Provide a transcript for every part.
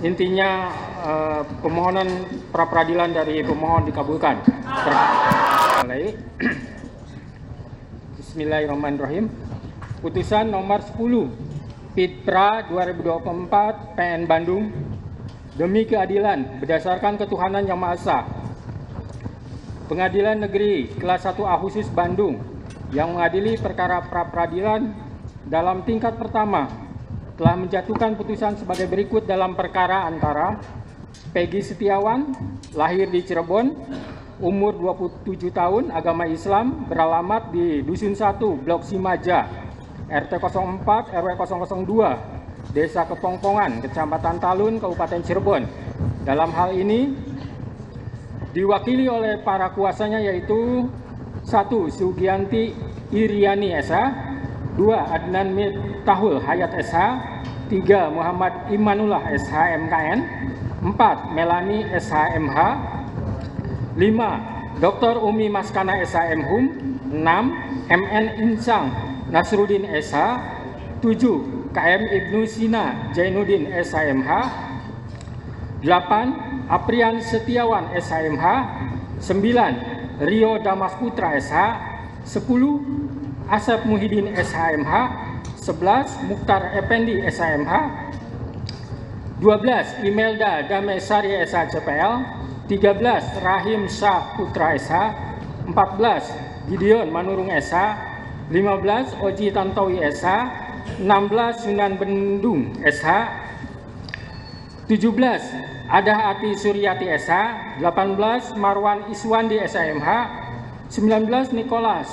Intinya pemohonan pra peradilan dari pemohon dikabulkan. Bismillahirrahmanirrahim. Putusan nomor 10 Pidpra 2024 PN Bandung demi keadilan berdasarkan ketuhanan Yang Maha Esa. Pengadilan Negeri Kelas 1A Khusus Bandung yang mengadili perkara pra peradilan dalam tingkat pertama telah menjatuhkan putusan sebagai berikut dalam perkara antara Peggy Setiawan, lahir di Cirebon, umur 27 tahun, agama Islam, beralamat di Dusun 1, Blok Simaja, RT 04 RW 002, Desa Kepongpongan, Kecamatan Talun, Kabupaten Cirebon. Dalam hal ini diwakili oleh para kuasanya yaitu 1. Sugianti Iriani SH, 2. Adnan Miftahul Hayat SH, 3. Muhammad Imanullah SH MKN, 4. Melani SH MH, 5. Dr. Umi Maskana SH MHUM, 6. MN Insang Nasruddin SH, 7. KM Ibnu Sina Jainuddin SH MH, 8. Aprian Setiawan SHMH, 9. Rio Damas Putra SH, 10. Asep Muhyiddin SHMH, 11. Mukhtar Effendi SHMH, 12. Imelda Damesari SH CPL, 13. Rahim Syah Putra SH, 14. Gideon Manurung SH, 15. Oji Tantowi SH, 16. Sunan Bendung SH, 17. Adah Ati Suryati SH, 18. Marwan Iswandi SHMH, 19. Nicholas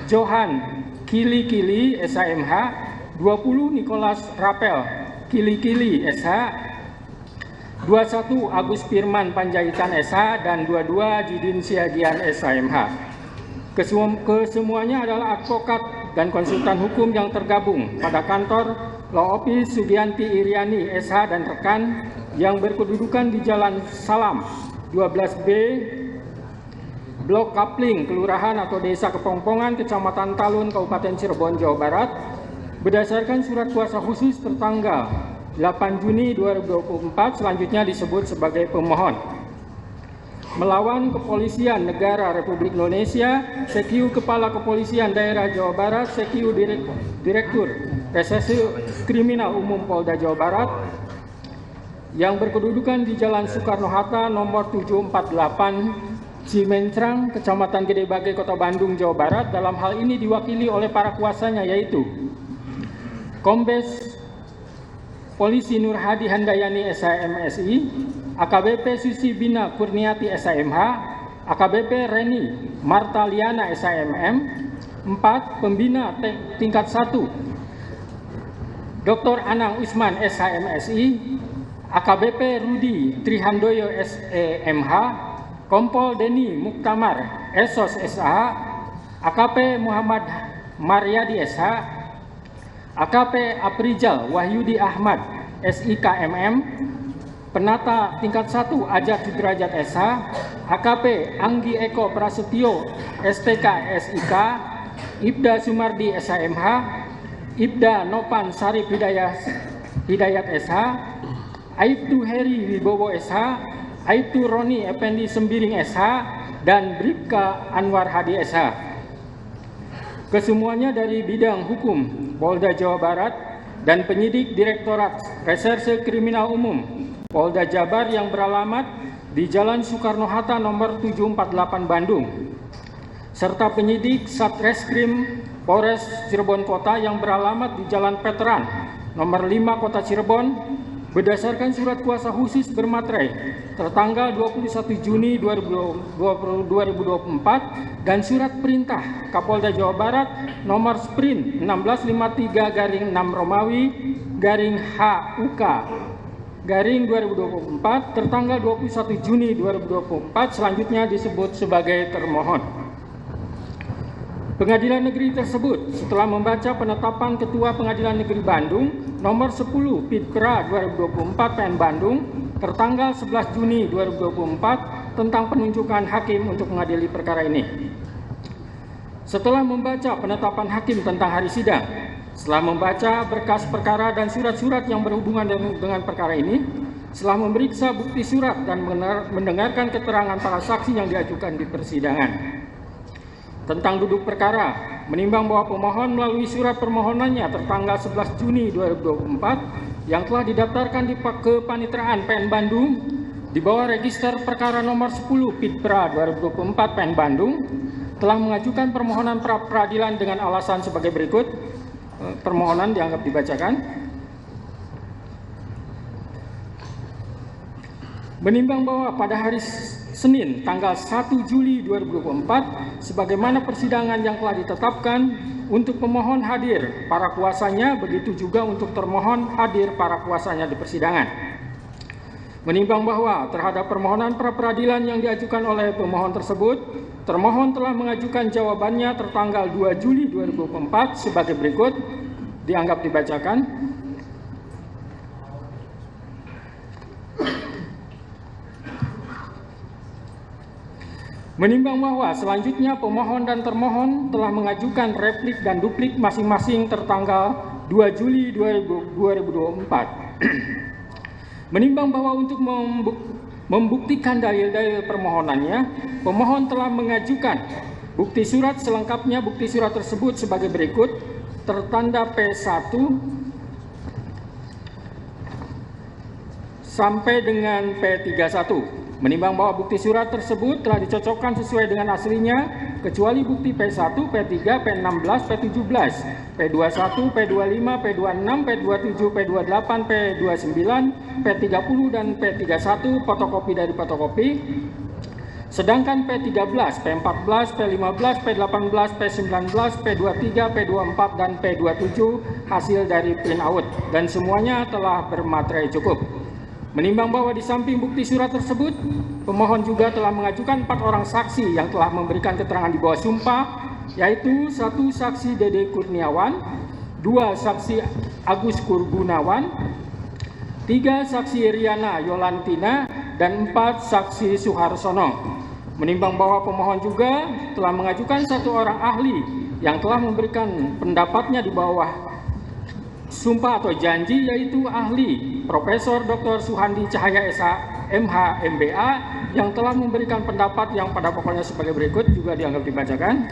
Johan Kili SHMH, 20. Nicholas Rapel Kili SH, 21. Agus Firman Panjaitan SH, dan 22. Jidin Siagian SHMH. Kesemuanya adalah advokat dan konsultan hukum yang tergabung pada kantor Law Office Sugianti Iriani SH dan rekan yang berkedudukan di Jalan Salam 12B, Blok Kapling, Kelurahan atau Desa Kepongpongan, Kecamatan Talun, Kabupaten Cirebon, Jawa Barat, berdasarkan surat kuasa khusus tertanggal 8 Juni 2024, selanjutnya disebut sebagai pemohon. Melawan Kepolisian Negara Republik Indonesia, CQ Kepala Kepolisian Daerah Jawa Barat, CQ Direktur Reserse Kriminal Umum Polda Jawa Barat, yang berkedudukan di Jalan Soekarno-Hatta nomor 748 Cimencrang, Kecamatan Gede Bage, Kota Bandung, Jawa Barat. Dalam hal ini diwakili oleh para kuasanya yaitu Kombes Polisi Nur Hadi Handayani SHMSI, AKBP Susi Bina Kurniati SHMH, AKBP Reni Marta Liana SHMM, 4. Pembina tingkat 1 Dr. Anang Usman SHMSI, AKBP Rudi Trihandoyo SEMH, Kompol Deni Muktamar Esos SH, AKP Muhammad Maryadi SH, AKP Aprijal Wahyudi Ahmad SIKMM, Penata tingkat 1 Ajat Sudrajat SH, AKP Anggi Eko Prasetyo STK SIK, Ibda Sumardi SHMH, Ibda Nopan Sarip Hidayat SH, Aibtu Heri Wibowo SH, Aibtu Roni Effendi Sembiring SH, dan Bribka Anwar Hadi SH. Kesemuanya dari bidang hukum Polda Jawa Barat dan penyidik Direktorat Reserse Kriminal Umum Polda Jabar yang beralamat di Jalan Soekarno-Hatta nomor 748 Bandung, serta penyidik Satreskrim Polres Cirebon Kota yang beralamat di Jalan Veteran nomor 5 Kota Cirebon, berdasarkan surat kuasa khusus bermaterai tertanggal 21 Juni 2024 dan surat perintah Kapolda Jawa Barat nomor Sprint 1653/6 Romawi HUK 2024 tertanggal 21 Juni 2024, selanjutnya disebut sebagai termohon. Pengadilan negeri tersebut setelah membaca penetapan Ketua Pengadilan Negeri Bandung nomor 10 Pidpra 2024 PN Bandung tertanggal 11 Juni 2024 tentang penunjukan hakim untuk mengadili perkara ini. Setelah membaca penetapan hakim tentang hari sidang, setelah membaca berkas perkara dan surat-surat yang berhubungan dengan perkara ini, setelah memeriksa bukti surat dan mendengarkan keterangan para saksi yang diajukan di persidangan. Tentang duduk perkara, menimbang bahwa pemohon melalui surat permohonannya tertanggal 11 Juni 2024 yang telah didaftarkan di Kepanitraan PN Bandung di bawah register perkara nomor 10 Pitpra 2024 PN Bandung telah mengajukan permohonan pra peradilan dengan alasan sebagai berikut. Permohonan dianggap dibacakan. Menimbang bahwa pada hari Senin tanggal 1 Juli 2024 sebagaimana persidangan yang telah ditetapkan untuk pemohon hadir para kuasanya, begitu juga untuk termohon hadir para kuasanya di persidangan. Menimbang bahwa terhadap permohonan pra peradilan yang diajukan oleh pemohon tersebut, termohon telah mengajukan jawabannya tertanggal 2 Juli 2024 sebagai berikut, dianggap dibacakan. Menimbang bahwa selanjutnya pemohon dan termohon telah mengajukan replik dan duplik masing-masing tertanggal 2 Juli 2024. Menimbang bahwa untuk membuktikan dalil-dalil permohonannya, pemohon telah mengajukan bukti surat selengkapnya. Bukti surat tersebut sebagai berikut, tertanda P1 sampai dengan P31. Menimbang bahwa bukti surat tersebut telah dicocokkan sesuai dengan aslinya, kecuali bukti P1, P3, P16, P17, P21, P25, P26, P27, P28, P29, P30, dan P31 fotokopi dari fotokopi. Sedangkan P13, P14, P15, P18, P19, P23, P24, dan P27 hasil dari printout, dan semuanya telah bermaterai cukup. Menimbang bahwa di samping bukti surat tersebut, pemohon juga telah mengajukan 4 orang saksi yang telah memberikan keterangan di bawah sumpah, yaitu 1 saksi Dede Kurniawan, 2 saksi Agus Kurgunawan, 3 saksi Riana Yolantina, dan 4 saksi Suharsono. Menimbang bahwa pemohon juga telah mengajukan 1 orang ahli yang telah memberikan pendapatnya di bawah sumpah atau janji, yaitu ahli Profesor Dr. Suhandi Cahaya SH.MH MBA yang telah memberikan pendapat yang pada pokoknya sebagai berikut, juga dianggap dibacakan.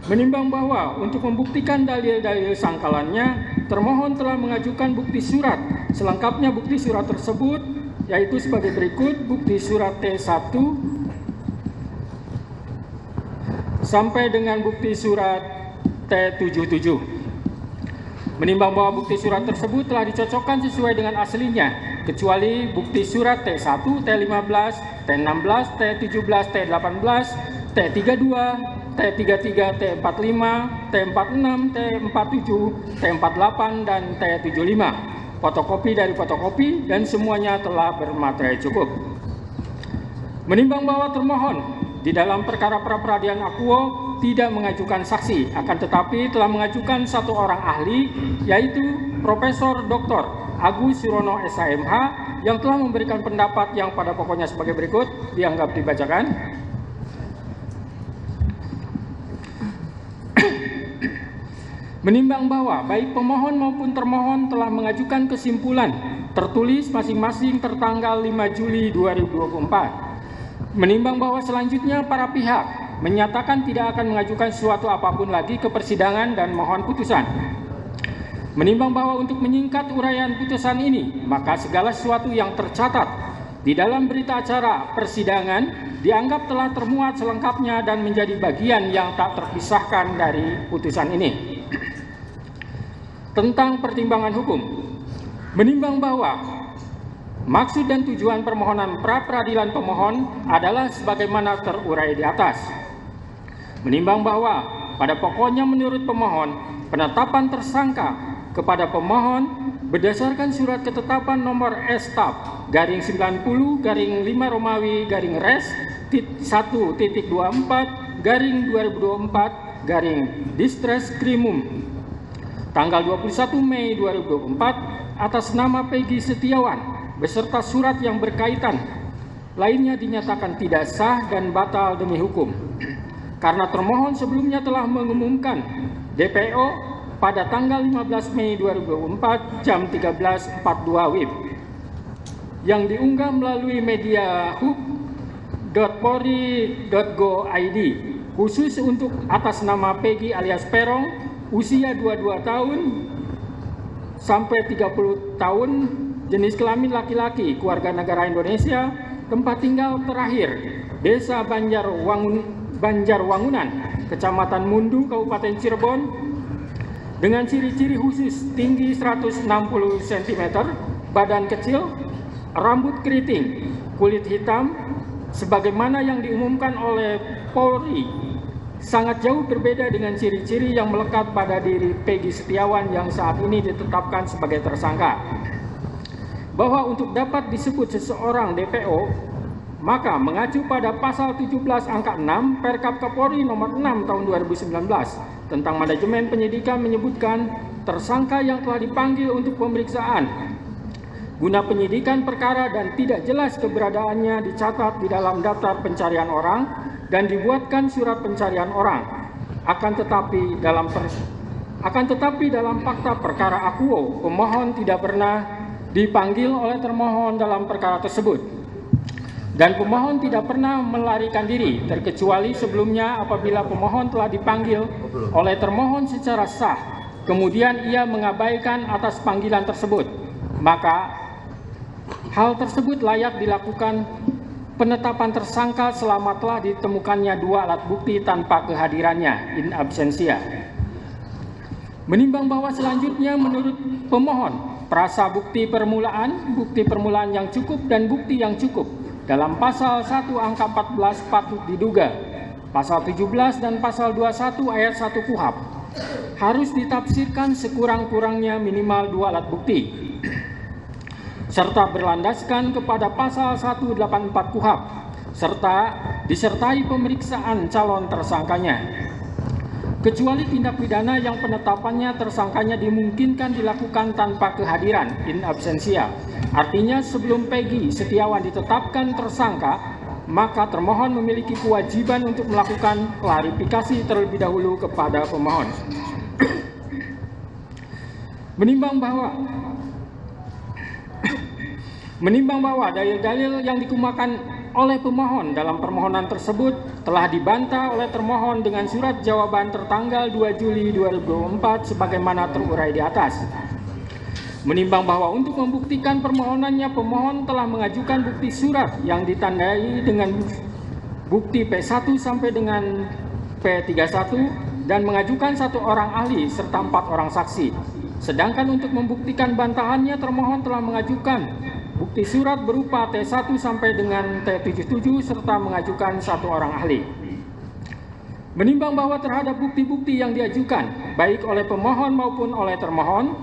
Menimbang bahwa untuk membuktikan dalil-dalil sangkalannya, termohon telah mengajukan bukti surat selengkapnya. Bukti surat tersebut yaitu sebagai berikut, bukti surat T1 sampai dengan bukti surat T77. Menimbang bahwa bukti surat tersebut telah dicocokkan sesuai dengan aslinya, kecuali bukti surat T1, T15, T16, T17, T18, T32, T33, T45, T46, T47, T48, dan T75. Fotokopi dari fotokopi, dan semuanya telah bermaterai cukup. Menimbang bahwa termohon di dalam perkara pra peradilan akuo tidak mengajukan saksi, akan tetapi telah mengajukan 1 orang ahli, yaitu Profesor Dr. Agus Surono SHMH yang telah memberikan pendapat yang pada pokoknya sebagai berikut, dianggap dibacakan. Menimbang bahwa baik pemohon maupun termohon telah mengajukan kesimpulan tertulis masing-masing tertanggal 5 Juli 2024. Menimbang bahwa selanjutnya para pihak menyatakan tidak akan mengajukan sesuatu apapun lagi ke persidangan dan mohon putusan. Menimbang bahwa untuk menyingkat uraian putusan ini, maka segala sesuatu yang tercatat di dalam berita acara persidangan dianggap telah termuat selengkapnya dan menjadi bagian yang tak terpisahkan dari putusan ini. Tentang pertimbangan hukum, menimbang bahwa maksud dan tujuan permohonan pra peradilan pemohon adalah sebagaimana terurai di atas. Menimbang bahwa pada pokoknya menurut pemohon, penetapan tersangka kepada pemohon berdasarkan surat ketetapan nomor S-90-5-1.24/2024 tanggal 21 Mei 2024 atas nama Peggy Setiawan beserta surat yang berkaitan lainnya dinyatakan tidak sah dan batal demi hukum. Karena termohon sebelumnya telah mengumumkan DPO pada tanggal 15 Mei 2024 jam 13.42 WIB yang diunggah melalui media hub.polri.go.id khusus untuk atas nama Peggy alias Peron, usia 22 tahun sampai 30 tahun, jenis kelamin laki-laki, keluarga negara Indonesia, tempat tinggal terakhir Desa Banjarwangunan, Kecamatan Mundu, Kabupaten Cirebon, dengan ciri-ciri khusus tinggi 160 cm, badan kecil, rambut keriting, kulit hitam, sebagaimana yang diumumkan oleh Polri, sangat jauh berbeda dengan ciri-ciri yang melekat pada diri Peggy Setiawan yang saat ini ditetapkan sebagai tersangka. Bahwa untuk dapat disebut seseorang DPO, maka mengacu pada pasal 17 angka 6 Perkap Kapolri nomor 6 tahun 2019 tentang manajemen penyidikan menyebutkan tersangka yang telah dipanggil untuk pemeriksaan guna penyidikan perkara dan tidak jelas keberadaannya dicatat di dalam daftar pencarian orang dan dibuatkan surat pencarian orang. Akan tetapi dalam fakta perkara akuo, pemohon tidak pernah dipanggil oleh termohon dalam perkara tersebut. Dan pemohon tidak pernah melarikan diri, terkecuali sebelumnya apabila pemohon telah dipanggil oleh termohon secara sah, kemudian ia mengabaikan atas panggilan tersebut. Maka hal tersebut layak dilakukan penetapan tersangka selama telah ditemukannya dua alat bukti tanpa kehadirannya in absentia. Menimbang bahwa selanjutnya menurut pemohon, prasa bukti permulaan yang cukup dan bukti yang cukup dalam pasal 1 angka 14 patut diduga, pasal 17 dan pasal 21 ayat 1 KUHP harus ditafsirkan sekurang-kurangnya minimal dua alat bukti, serta berlandaskan kepada pasal 184 KUHP, serta disertai pemeriksaan calon tersangkanya. Kecuali tindak pidana yang penetapannya tersangkanya dimungkinkan dilakukan tanpa kehadiran in absentia. Artinya sebelum Peggy Setiawan ditetapkan tersangka, maka termohon memiliki kewajiban untuk melakukan klarifikasi terlebih dahulu kepada pemohon. Menimbang bahwa dalil-dalil yang dikemukakan oleh pemohon dalam permohonan tersebut telah dibantah oleh termohon dengan surat jawaban tertanggal 2 Juli 2024 sebagaimana terurai di atas. Menimbang bahwa untuk membuktikan permohonannya, pemohon telah mengajukan bukti surat yang ditandai dengan bukti P1 sampai dengan P31 dan mengajukan 1 orang ahli serta 4 orang saksi. Sedangkan untuk membuktikan bantahannya, termohon telah mengajukan bukti surat berupa T1 sampai dengan T77 serta mengajukan 1 orang ahli. Menimbang bahwa terhadap bukti-bukti yang diajukan baik oleh pemohon maupun oleh termohon,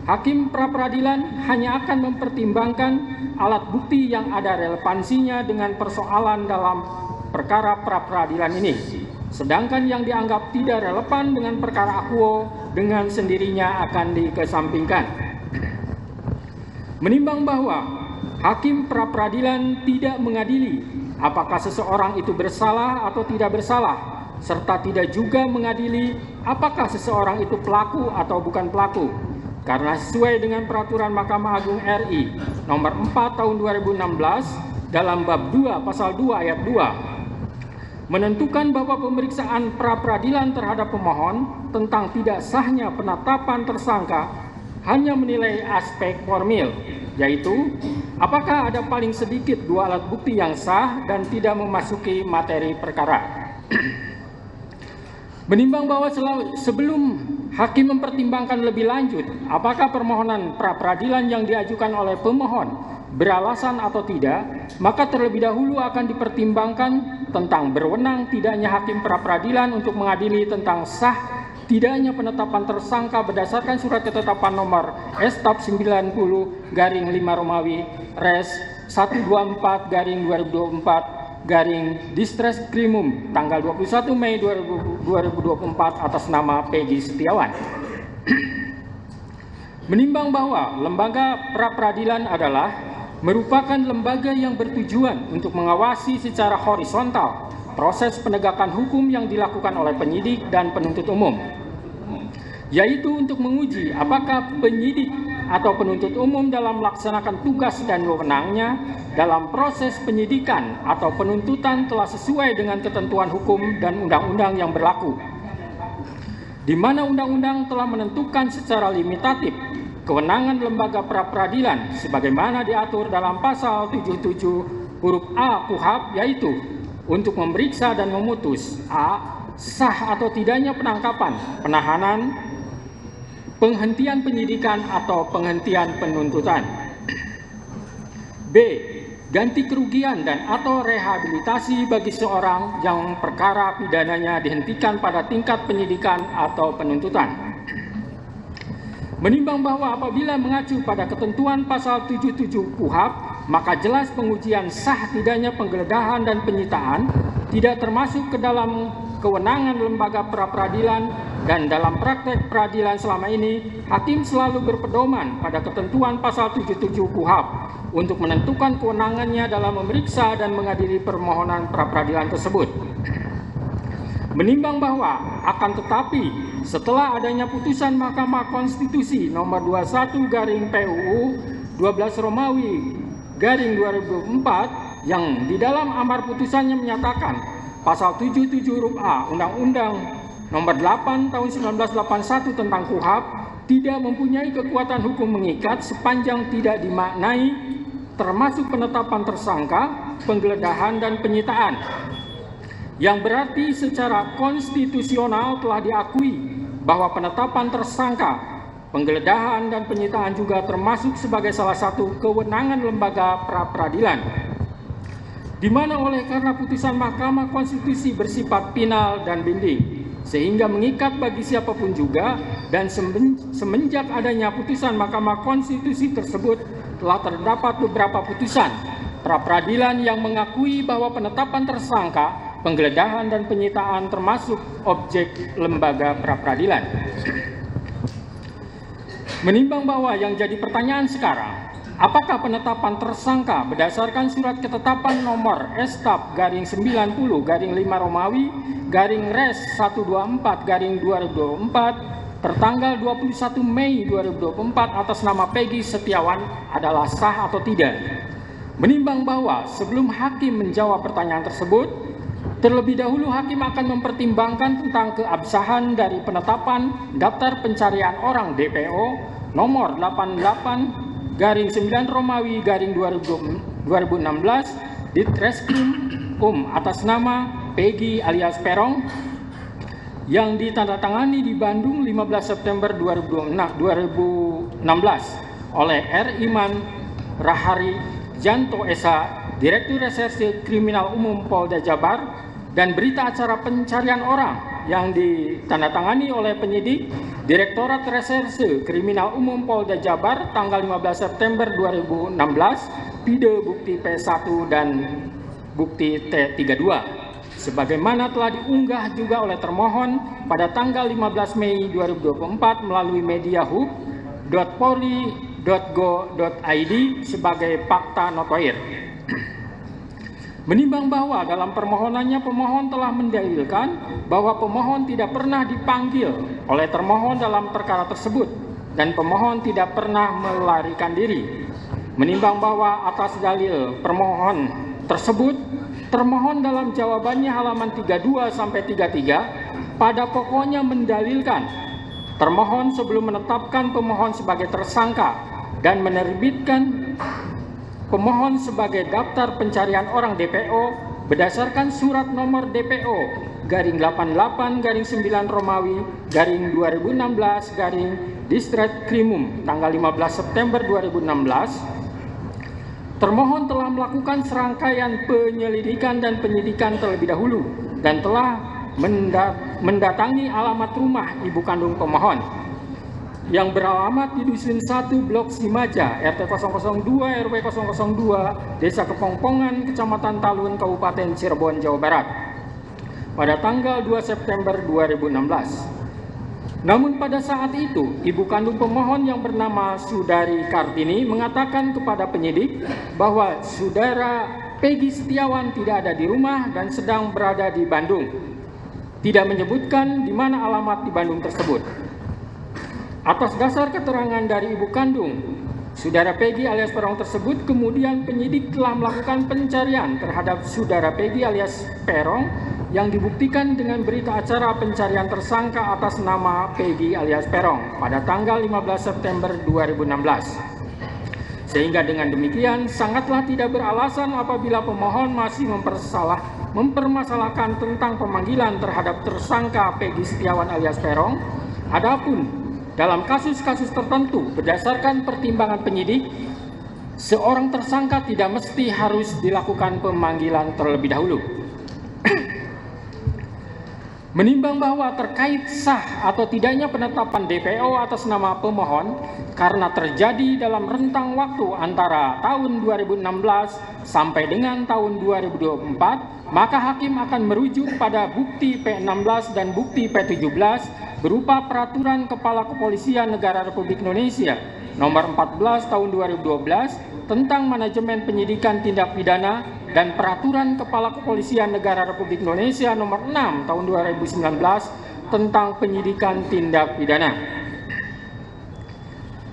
hakim pra-peradilan hanya akan mempertimbangkan alat bukti yang ada relevansinya dengan persoalan dalam perkara pra-peradilan ini. Sedangkan yang dianggap tidak relevan dengan perkara akuo dengan sendirinya akan dikesampingkan. Menimbang bahwa hakim pra-peradilan tidak mengadili apakah seseorang itu bersalah atau tidak bersalah, serta tidak juga mengadili apakah seseorang itu pelaku atau bukan pelaku, karena sesuai dengan peraturan Mahkamah Agung RI nomor 4 tahun 2016 dalam bab 2 pasal 2 ayat 2 menentukan bahwa pemeriksaan pra-peradilan terhadap pemohon tentang tidak sahnya penetapan tersangka hanya menilai aspek formil, yaitu apakah ada paling sedikit 2 alat bukti yang sah dan tidak memasuki materi perkara. Menimbang bahwa sebelum hakim mempertimbangkan lebih lanjut apakah permohonan pra-peradilan yang diajukan oleh pemohon beralasan atau tidak, maka terlebih dahulu akan dipertimbangkan tentang berwenang tidaknya hakim pra-peradilan untuk mengadili tentang sah tidaknya penetapan tersangka berdasarkan surat ketetapan nomor Staf 90 garing 5 Romawi Res 124 garing 2024 garing Distreskrimum tanggal 21 Mei 2024 atas nama Peggy Setiawan. Menimbang bahwa lembaga pra-peradilan adalah merupakan lembaga yang bertujuan untuk mengawasi secara horizontal proses penegakan hukum yang dilakukan oleh penyidik dan penuntut umum. yaitu untuk menguji apakah penyidik atau penuntut umum dalam melaksanakan tugas dan wewenangnya dalam proses penyidikan atau penuntutan telah sesuai dengan ketentuan hukum dan undang-undang yang berlaku, di mana undang-undang telah menentukan secara limitatif kewenangan lembaga pra-peradilan sebagaimana diatur dalam pasal 77 huruf A KUHP, yaitu untuk memeriksa dan memutus a. sah atau tidaknya penangkapan, penahanan, penghentian penyidikan atau penghentian penuntutan. B. Ganti kerugian dan atau rehabilitasi bagi seorang yang perkara pidananya dihentikan pada tingkat penyidikan atau penuntutan. Menimbang bahwa apabila mengacu pada ketentuan pasal 77 KUHP, maka jelas pengujian sah tidaknya penggeledahan dan penyitaan tidak termasuk ke dalam kewenangan lembaga pra-peradilan, dan dalam praktek peradilan selama ini, hakim selalu berpedoman pada ketentuan pasal 77 KUHP untuk menentukan kewenangannya dalam memeriksa dan mengadili permohonan pra-peradilan tersebut. Menimbang bahwa akan tetapi setelah adanya putusan Mahkamah Konstitusi nomor 21/PUU 12 Romawi /2024 yang di dalam amar putusannya menyatakan Pasal 77 huruf A Undang-Undang Nomor 8 Tahun 1981 tentang KUHP tidak mempunyai kekuatan hukum mengikat sepanjang tidak dimaknai termasuk penetapan tersangka, penggeledahan dan penyitaan, yang berarti secara konstitusional telah diakui bahwa penetapan tersangka, penggeledahan dan penyitaan juga termasuk sebagai salah satu kewenangan lembaga pra-peradilan, di mana oleh karena putusan Mahkamah Konstitusi bersifat final dan binding, sehingga mengikat bagi siapapun juga, dan semenjak adanya putusan Mahkamah Konstitusi tersebut telah terdapat beberapa putusan pra-peradilan yang mengakui bahwa penetapan tersangka, penggeledahan dan penyitaan termasuk objek lembaga pra-peradilan. Menimbang bahwa yang jadi pertanyaan sekarang, apakah penetapan tersangka berdasarkan surat ketetapan nomor Estaf-90-5 Romawi /Res 124/2024 tertanggal 21 Mei 2024 atas nama Peggy Setiawan adalah sah atau tidak? Menimbang bahwa sebelum hakim menjawab pertanyaan tersebut, terlebih dahulu hakim akan mempertimbangkan tentang keabsahan dari penetapan daftar pencarian orang DPO nomor 88/9 Romawi /2016 di Treskrim atas nama Peggy alias Peron yang ditandatangani di Bandung 15 September 2016 oleh R. Iman Rahari Janto Esa, Direktur Reserse Kriminal Umum Polda Jabar, dan berita acara pencarian orang yang ditandatangani oleh penyidik Direktorat Reserse Kriminal Umum Polda Jabar tanggal 15 September 2016, pide bukti P1 dan bukti T32, sebagaimana telah diunggah juga oleh termohon pada tanggal 15 Mei 2024 melalui mediahub.polri.go.id sebagai fakta notoir. Menimbang bahwa dalam permohonannya pemohon telah mendalilkan bahwa pemohon tidak pernah dipanggil oleh termohon dalam perkara tersebut dan pemohon tidak pernah melarikan diri. Menimbang bahwa atas dalil permohon tersebut, termohon dalam jawabannya halaman 32 sampai 33 pada pokoknya mendalilkan termohon sebelum menetapkan pemohon sebagai tersangka dan menerbitkan pemohon sebagai daftar pencarian orang DPO berdasarkan surat nomor DPO /88/9 Romawi /2016 Distreskrimum tanggal 15 September 2016. Termohon telah melakukan serangkaian penyelidikan dan penyidikan terlebih dahulu dan telah mendatangi alamat rumah ibu kandung pemohon yang beralamat di Dusun 1 Blok Simaja, RT 002 RW 002, Desa Kepongpongan, Kecamatan Talun, Kabupaten Cirebon, Jawa Barat, pada tanggal 2 September 2016. Namun pada saat itu, ibu kandung pemohon yang bernama Sudari Kartini mengatakan kepada penyidik bahwa saudara Peggy Setiawan tidak ada di rumah dan sedang berada di Bandung. Tidak menyebutkan di mana alamat di Bandung tersebut. Atas dasar keterangan dari ibu kandung Saudara Peggy alias Peron tersebut, kemudian penyidik telah melakukan pencarian terhadap Saudara Peggy alias Peron yang dibuktikan dengan berita acara pencarian tersangka atas nama Peggy alias Peron pada tanggal 15 September 2016. Sehingga dengan demikian sangatlah tidak beralasan apabila pemohon masih mempermasalahkan tentang pemanggilan terhadap tersangka Peggy Setiawan alias Peron. Adapun dalam kasus-kasus tertentu, berdasarkan pertimbangan penyidik, seorang tersangka tidak mesti harus dilakukan pemanggilan terlebih dahulu. Menimbang bahwa terkait sah atau tidaknya penetapan DPO atas nama pemohon karena terjadi dalam rentang waktu antara tahun 2016 sampai dengan tahun 2024, maka hakim akan merujuk pada bukti P16 dan bukti P17 berupa Peraturan Kepala Kepolisian Negara Republik Indonesia Nomor 14 Tahun 2012 tentang Manajemen Penyidikan Tindak Pidana dan Peraturan Kepala Kepolisian Negara Republik Indonesia Nomor 6 Tahun 2019 tentang Penyidikan Tindak Pidana.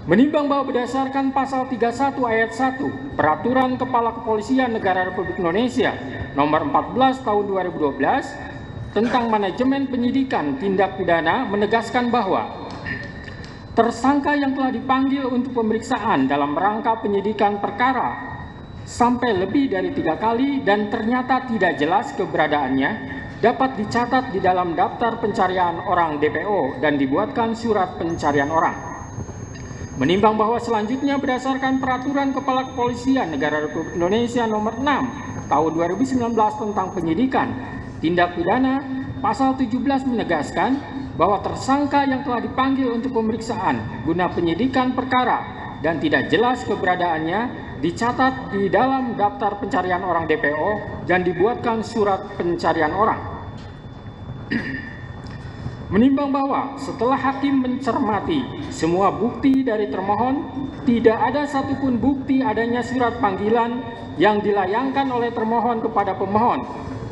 Menimbang bahwa berdasarkan pasal 31 ayat 1 Peraturan Kepala Kepolisian Negara Republik Indonesia Nomor 14 Tahun 2012 tentang Manajemen Penyidikan Tindak Pidana menegaskan bahwa tersangka yang telah dipanggil untuk pemeriksaan dalam rangka penyidikan perkara sampai lebih dari 3 kali dan ternyata tidak jelas keberadaannya dapat dicatat di dalam daftar pencarian orang DPO dan dibuatkan surat pencarian orang. Menimbang bahwa selanjutnya berdasarkan Peraturan Kepala Kepolisian Negara Republik Indonesia Nomor 6 Tahun 2019 tentang Penyidikan Tindak Pidana, pasal 17 menegaskan bahwa tersangka yang telah dipanggil untuk pemeriksaan guna penyidikan perkara dan tidak jelas keberadaannya dicatat di dalam daftar pencarian orang DPO dan dibuatkan surat pencarian orang. Menimbang bahwa setelah hakim mencermati semua bukti dari termohon, tidak ada satupun bukti adanya surat panggilan yang dilayangkan oleh termohon kepada pemohon,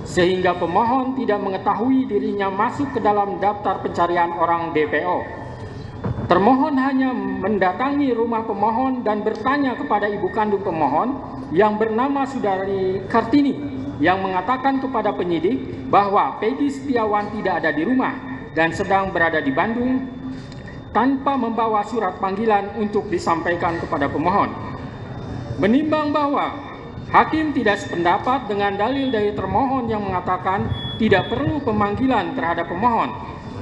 sehingga pemohon tidak mengetahui dirinya masuk ke dalam daftar pencarian orang DPO. Termohon hanya mendatangi rumah pemohon dan bertanya kepada ibu kandung pemohon yang bernama Saudari Kartini yang mengatakan kepada penyidik bahwa Peggy Setiawan tidak ada di rumah dan sedang berada di Bandung tanpa membawa surat panggilan untuk disampaikan kepada pemohon. Menimbang bahwa hakim tidak sependapat dengan dalil dari termohon yang mengatakan tidak perlu pemanggilan terhadap pemohon,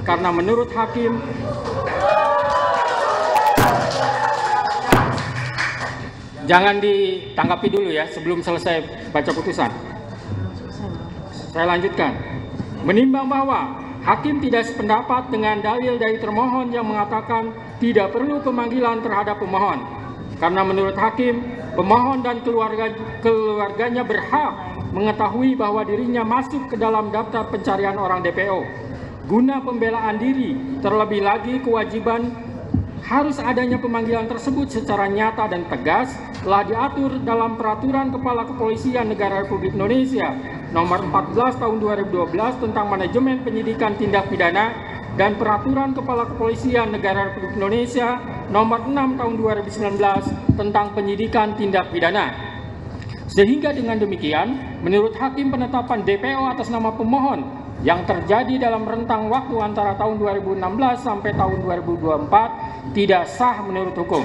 karena menurut hakim jangan ditanggapi dulu ya sebelum selesai baca putusan. Saya lanjutkan. Menimbang bahwa hakim tidak sependapat dengan dalil dari termohon yang mengatakan tidak perlu pemanggilan terhadap pemohon, karena menurut hakim pemohon dan keluarganya berhak mengetahui bahwa dirinya masuk ke dalam daftar pencarian orang DPO. Guna pembelaan diri, terlebih lagi kewajiban harus adanya pemanggilan tersebut secara nyata dan tegas telah diatur dalam Peraturan Kepala Kepolisian Negara Republik Indonesia Nomor 14 Tahun 2012 tentang Manajemen Penyidikan Tindak Pidana dan Peraturan Kepala Kepolisian Negara Republik Indonesia Nomor 6 Tahun 2019 tentang Penyidikan Tindak Pidana. Sehingga dengan demikian, menurut hakim penetapan DPO atas nama pemohon yang terjadi dalam rentang waktu antara tahun 2016 sampai tahun 2024 tidak sah menurut hukum.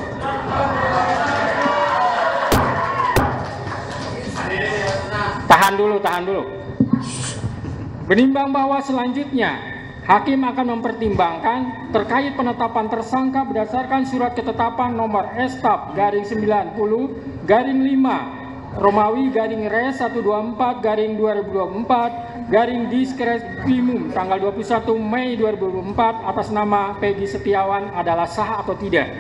Tahan dulu. Menimbang bahwa selanjutnya hakim akan mempertimbangkan terkait penetapan tersangka berdasarkan surat ketetapan nomor Estap garing 90 garing 5 Romawi garing Res 124 garing 2024 garing Diskrimum tanggal 21 Mei 2024 atas nama Peggy Setiawan adalah sah atau tidak.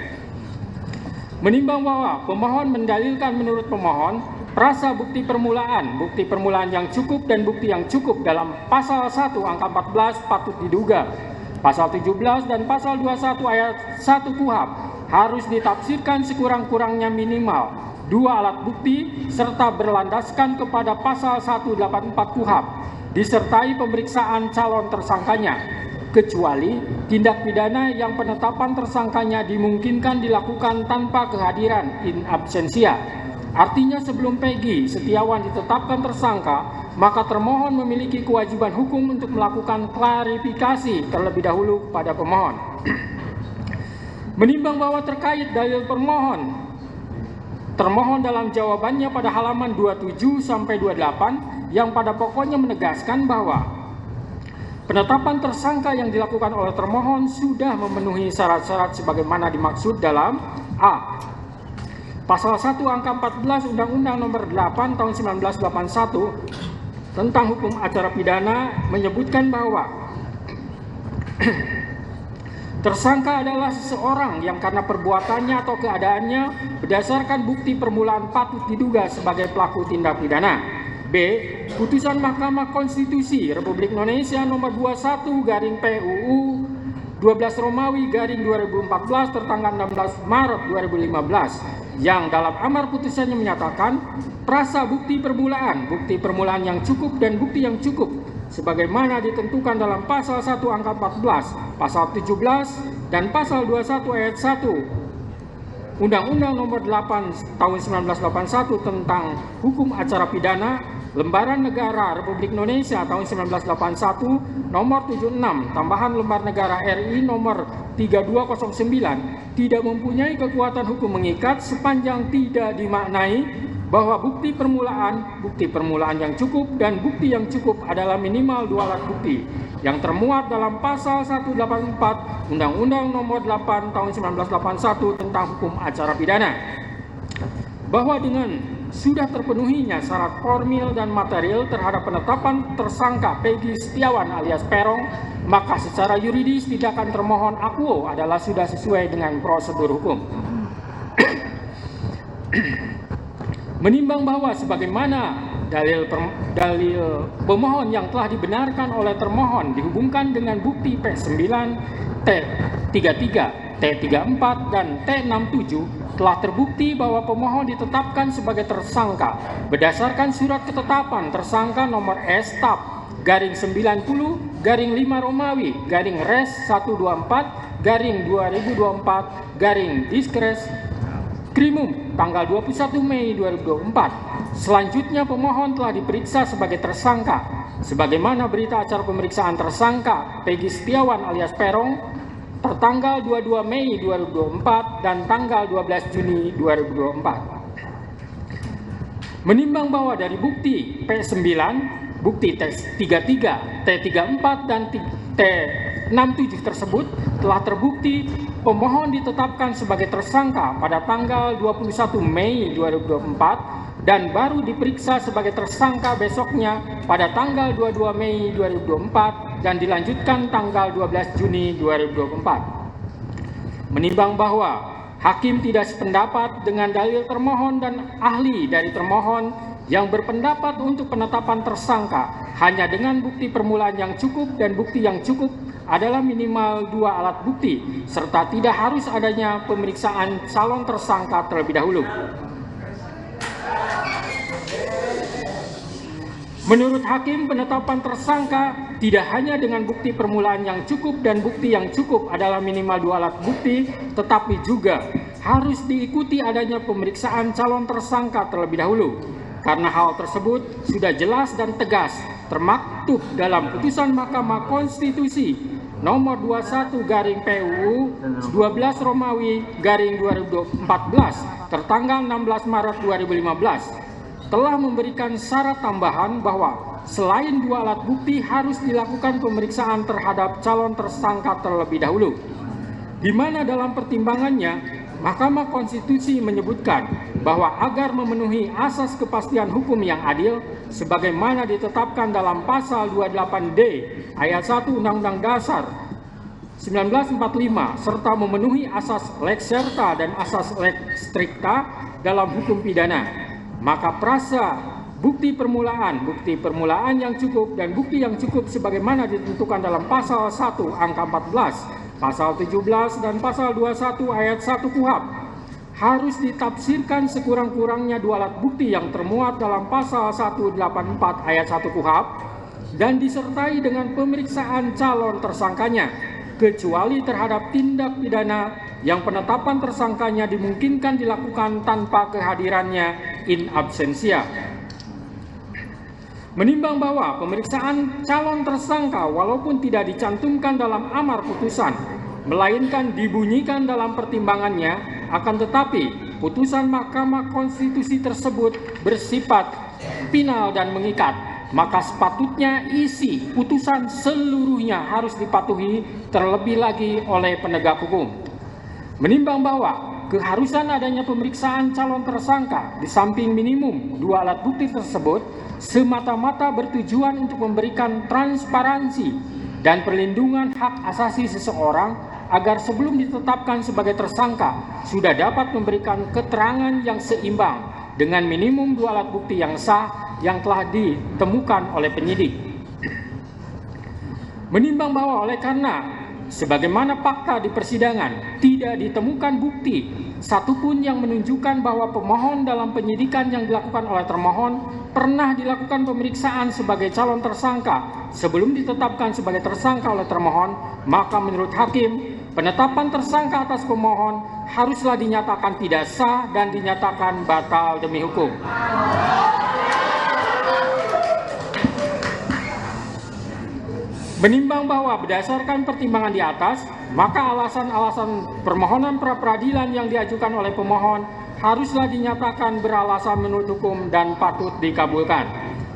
Menimbang bahwa pemohon mendalilkan menurut pemohon prasa bukti permulaan yang cukup dan bukti yang cukup dalam pasal 1 angka 14 patut diduga, pasal 17 dan pasal 21 ayat 1 KUHP harus ditafsirkan sekurang-kurangnya minimal 2 alat bukti serta berlandaskan kepada pasal 184 KUHP disertai pemeriksaan calon tersangkanya. kecuali tindak pidana yang penetapan tersangkanya dimungkinkan dilakukan tanpa kehadiran in absentia. Artinya sebelum Peggy Setiawan ditetapkan tersangka, maka termohon memiliki kewajiban hukum untuk melakukan klarifikasi terlebih dahulu kepada pemohon. Menimbang bahwa terkait dalil termohon dalam jawabannya pada halaman 27 sampai 28 yang pada pokoknya menegaskan bahwa penetapan tersangka yang dilakukan oleh termohon sudah memenuhi syarat-syarat sebagaimana dimaksud dalam A. Pasal 1 angka 14 Undang-Undang Nomor 8 Tahun 1981 tentang hukum acara pidana menyebutkan bahwa tersangka adalah seseorang yang karena perbuatannya atau keadaannya berdasarkan bukti permulaan patut diduga sebagai pelaku tindak pidana. B. Putusan Mahkamah Konstitusi Republik Indonesia Nomor 21/PUU 12 Romawi garing 2014 tertanggal 16 Maret 2015 yang dalam amar putusannya menyatakan prasa bukti permulaan yang cukup dan bukti yang cukup sebagaimana ditentukan dalam pasal 1 angka 14, pasal 17 dan pasal 21 ayat 1 Undang-Undang Nomor 8 Tahun 1981 tentang hukum acara pidana Lembaran Negara Republik Indonesia tahun 1981 nomor 76 tambahan Lembar Negara RI nomor 3209 tidak mempunyai kekuatan hukum mengikat sepanjang tidak dimaknai bahwa bukti permulaan yang cukup dan bukti yang cukup adalah minimal 2 alat bukti yang termuat dalam pasal 184 Undang-Undang Nomor 8 Tahun 1981 tentang hukum acara pidana. Bahwa dengan sudah terpenuhinya syarat formil dan material terhadap penetapan tersangka Peggy Setiawan alias Peron, maka secara yuridis tindakan termohon akuo adalah sudah sesuai dengan prosedur hukum. Menimbang bahwa sebagaimana dalil pemohon yang telah dibenarkan oleh termohon dihubungkan dengan bukti P9, T33, T34, dan T67 telah terbukti bahwa pemohon ditetapkan sebagai tersangka berdasarkan surat ketetapan tersangka nomor S/TAP garing 90 garing 5 Romawi garing Res 124 garing 2024 garing Diskres Krimum tanggal 21 Mei 2024. Selanjutnya pemohon telah diperiksa sebagai tersangka sebagaimana berita acara pemeriksaan tersangka Peggy Setiawan alias Peron tertanggal 22 Mei 2024 dan tanggal 12 Juni 2024. Menimbang bahwa dari bukti P9, bukti T33, T34, dan T67 tersebut telah terbukti pemohon ditetapkan sebagai tersangka pada tanggal 21 Mei 2024 dan baru diperiksa sebagai tersangka besoknya pada tanggal 22 Mei 2024 dan dilanjutkan tanggal 12 Juni 2024. Menimbang bahwa hakim tidak sependapat dengan dalil termohon dan ahli dari termohon yang berpendapat untuk penetapan tersangka hanya dengan bukti permulaan yang cukup dan bukti yang cukup adalah minimal 2 alat bukti serta tidak harus adanya pemeriksaan calon tersangka terlebih dahulu. Menurut hakim, penetapan tersangka tidak hanya dengan bukti permulaan yang cukup dan bukti yang cukup adalah minimal 2 alat bukti, tetapi juga harus diikuti adanya pemeriksaan calon tersangka terlebih dahulu. Karena hal tersebut sudah jelas dan tegas termaktub dalam putusan Mahkamah Konstitusi nomor 21 garing PUU 12 Romawi garing 2014 tertanggal 16 Maret 2015. Telah memberikan syarat tambahan bahwa selain 2 alat bukti harus dilakukan pemeriksaan terhadap calon tersangka terlebih dahulu. Di mana dalam pertimbangannya, Mahkamah Konstitusi menyebutkan bahwa agar memenuhi asas kepastian hukum yang adil, sebagaimana ditetapkan dalam pasal 28D ayat 1 Undang-Undang Dasar 1945, serta memenuhi asas lex serta dan asas lex stricta dalam hukum pidana. Maka prasa bukti permulaan yang cukup dan bukti yang cukup sebagaimana ditentukan dalam pasal 1 angka 14, pasal 17 dan pasal 21 ayat 1 KUHP harus ditafsirkan sekurang-kurangnya 2 alat bukti yang termuat dalam pasal 184 ayat 1 KUHP dan disertai dengan pemeriksaan calon tersangkanya, kecuali terhadap tindak pidana yang penetapan tersangkanya dimungkinkan dilakukan tanpa kehadirannya in absentia. Menimbang bahwa pemeriksaan calon tersangka walaupun tidak dicantumkan dalam amar putusan, melainkan dibunyikan dalam pertimbangannya, akan tetapi putusan Mahkamah Konstitusi tersebut bersifat final dan mengikat, maka sepatutnya isi putusan seluruhnya harus dipatuhi terlebih lagi oleh penegak hukum. Menimbang bahwa keharusan adanya pemeriksaan calon tersangka di samping minimum 2 alat bukti tersebut semata-mata bertujuan untuk memberikan transparansi dan perlindungan hak asasi seseorang agar sebelum ditetapkan sebagai tersangka sudah dapat memberikan keterangan yang seimbang dengan minimum 2 alat bukti yang sah yang telah ditemukan oleh penyidik. Menimbang bahwa oleh karena sebagaimana fakta di persidangan tidak ditemukan bukti satupun yang menunjukkan bahwa pemohon dalam penyidikan yang dilakukan oleh termohon pernah dilakukan pemeriksaan sebagai calon tersangka sebelum ditetapkan sebagai tersangka oleh termohon, maka menurut hakim penetapan tersangka atas pemohon haruslah dinyatakan tidak sah dan dinyatakan batal demi hukum. Menimbang bahwa berdasarkan pertimbangan di atas, maka alasan-alasan permohonan pra-peradilan yang diajukan oleh pemohon haruslah dinyatakan beralasan menurut hukum dan patut dikabulkan.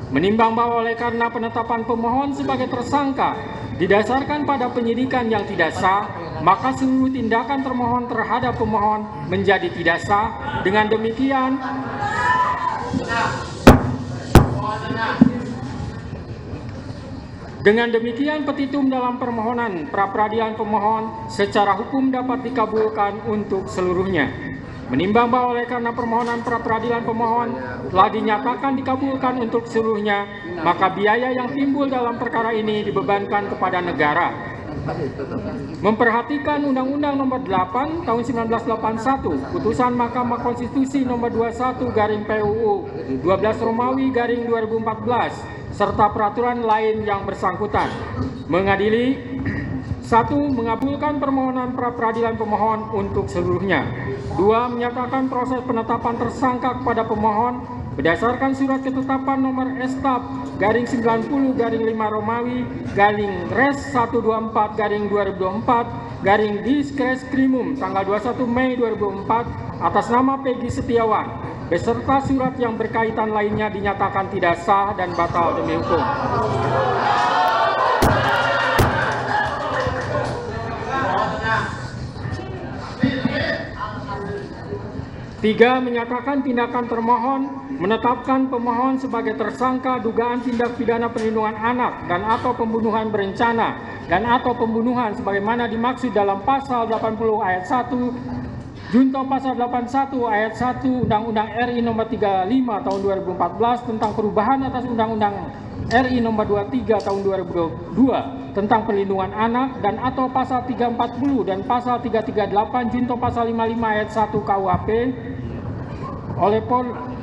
Menimbang bahwa oleh karena penetapan pemohon sebagai tersangka didasarkan pada penyidikan yang tidak sah, maka seluruh tindakan termohon terhadap pemohon menjadi tidak sah. Dengan demikian petitum dalam permohonan pra-peradilan pemohon secara hukum dapat dikabulkan untuk seluruhnya. Menimbang bahwa oleh karena permohonan pra-peradilan pemohon telah dinyatakan dikabulkan untuk seluruhnya, maka biaya yang timbul dalam perkara ini dibebankan kepada negara. Memperhatikan Undang-Undang Nomor 8 Tahun 1981, Putusan Mahkamah Konstitusi Nomor 21/PUU 12 Romawi /2014 serta peraturan lain yang bersangkutan, mengadili 1. Mengabulkan permohonan pra-peradilan pemohon untuk seluruhnya. 2. Menyatakan proses penetapan tersangka kepada pemohon berdasarkan surat ketetapan nomor Estap /90/5 Romawi /Res 124/2024 Diskreskrimum tanggal 21 Mei 2004 atas nama Peggy Setiawan beserta surat yang berkaitan lainnya dinyatakan tidak sah dan batal demi hukum. 3. Menyatakan tindakan termohon menetapkan pemohon sebagai tersangka dugaan tindak pidana perlindungan anak dan atau pembunuhan berencana dan atau pembunuhan sebagaimana dimaksud dalam pasal 80 ayat 1 Junto pasal 81 ayat 1 Undang-Undang RI Nomor 35 Tahun 2014 tentang perubahan atas Undang-Undang RI Nomor 23 Tahun 2022 tentang perlindungan anak dan atau pasal 340 dan pasal 338 Junto pasal 55 ayat 1 KUHP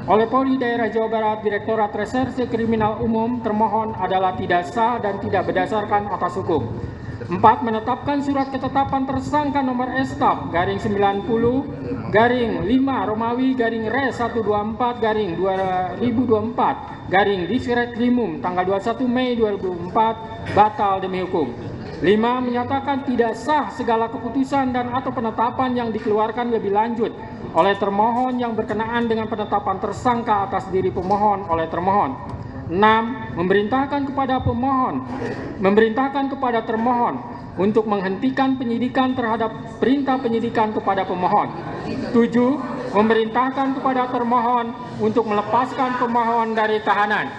oleh Polri Daerah Jawa Barat Direktorat Reserse Kriminal Umum termohon adalah tidak sah dan tidak berdasarkan atas hukum. 4. Menetapkan surat ketetapan tersangka nomor Estap /90/5 Romawi /Res 124/2024 Diskreskrimum tanggal 21 Mei 2004 batal demi hukum. 5. Menyatakan tidak sah segala keputusan dan atau penetapan yang dikeluarkan lebih lanjut oleh termohon yang berkenaan dengan penetapan tersangka atas diri pemohon oleh termohon. 6. Memerintahkan kepada termohon untuk menghentikan penyidikan terhadap perintah penyidikan kepada pemohon. 7. Memerintahkan kepada termohon untuk melepaskan pemohon dari tahanan.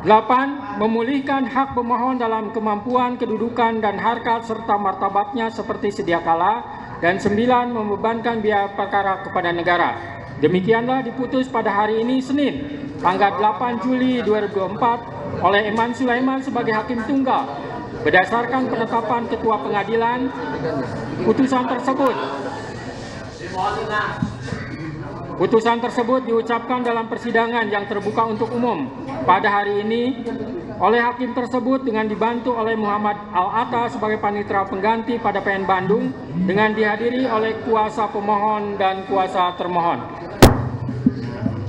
8. Memulihkan hak pemohon dalam kemampuan, kedudukan, dan harkat serta martabatnya seperti sedia kala. Dan 9. Membebankan biaya perkara kepada negara. Demikianlah diputus pada hari ini Senin, tanggal 8 Juli 2024 oleh Eman Sulaiman sebagai Hakim Tunggal. Berdasarkan penetapan Ketua Pengadilan, putusan tersebut Putusan tersebut diucapkan dalam persidangan yang terbuka untuk umum pada hari ini oleh hakim tersebut dengan dibantu oleh Muhammad Al-Atta sebagai panitera pengganti pada PN Bandung dengan dihadiri oleh kuasa pemohon dan kuasa termohon.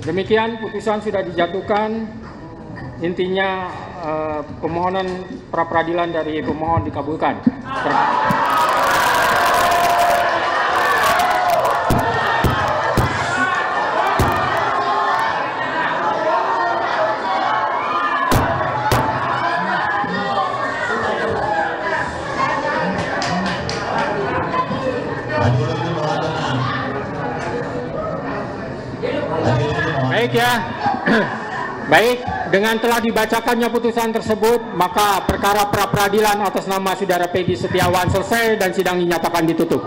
Demikian putusan sudah dijatuhkan. Intinya permohonan pra peradilan dari pemohon dikabulkan. Baik ya. Baik, dengan telah dibacakannya putusan tersebut, maka perkara pra peradilan atas nama Saudara Peggy Setiawan selesai dan sidang dinyatakan ditutup.